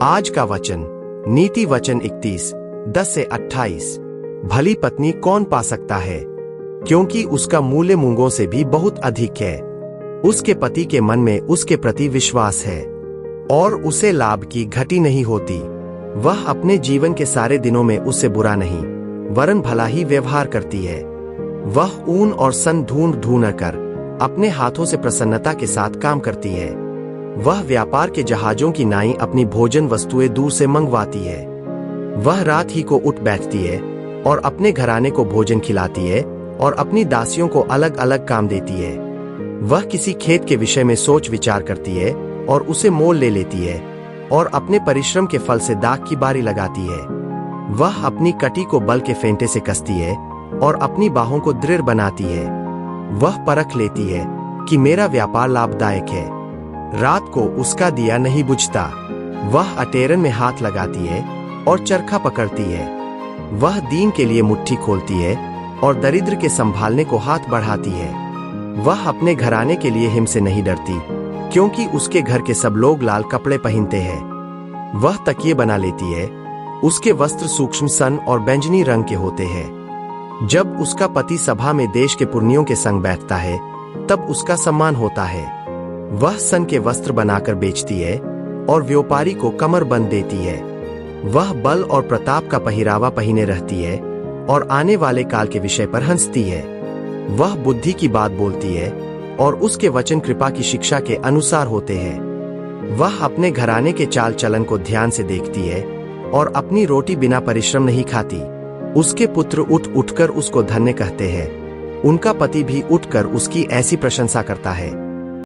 आज का वचन, नीति वचन 31, 10 से 28। भली पत्नी कौन पा सकता है, क्योंकि उसका मूल्य मूंगों से भी बहुत अधिक है। उसके पति के मन में उसके प्रति विश्वास है और उसे लाभ की घटी नहीं होती। वह अपने जीवन के सारे दिनों में उससे बुरा नहीं वरन भला ही व्यवहार करती है। वह ऊन और सन ढूंढ कर अपने हाथों से प्रसन्नता के साथ काम करती है। वह व्यापार के जहाजों की नाई अपनी भोजन वस्तुएं दूर से मंगवाती है। वह रात ही को उठ बैठती है और अपने घराने को भोजन खिलाती है और अपनी दासियों को अलग अलग काम देती है। वह किसी खेत के विषय में सोच विचार करती है और उसे मोल ले लेती है और अपने परिश्रम के फल से दाख की बारी लगाती है। वह अपनी कटी को बल के फेंटे से कसती है और अपनी बाहों को दृढ़ बनाती है। वह परख लेती है कि मेरा व्यापार लाभदायक है। रात को उसका दिया नहीं बुझता। वह अटेरन में हाथ लगाती है और चरखा पकड़ती है। वह दीन के लिए मुट्ठी खोलती है और दरिद्र के संभालने को हाथ बढ़ाती है। वह अपने घराने के लिए हिम से नहीं डरती, क्योंकि उसके घर के सब लोग लाल कपड़े पहनते हैं। वह तकिए बना लेती है। उसके वस्त्र सूक्ष्म सन और बैंगनी रंग के होते हैं। जब उसका पति सभा में देश के पुरनियों के संग बैठता है, तब उसका सम्मान होता है। वह सन के वस्त्र बनाकर बेचती है और व्यापारी को कमर बंद देती है। वह बल और प्रताप का पहिरावा पहने रहती है और आने वाले काल के विषय पर हंसती है। वह बुद्धि की बात बोलती है और उसके वचन कृपा की शिक्षा के अनुसार होते हैं। वह अपने घराने के चाल चलन को ध्यान से देखती है और अपनी रोटी बिना परिश्रम नहीं खाती। उसके पुत्र उठकर उसको धन्य कहते हैं। उनका पति भी उठकर उसकी ऐसी प्रशंसा करता है।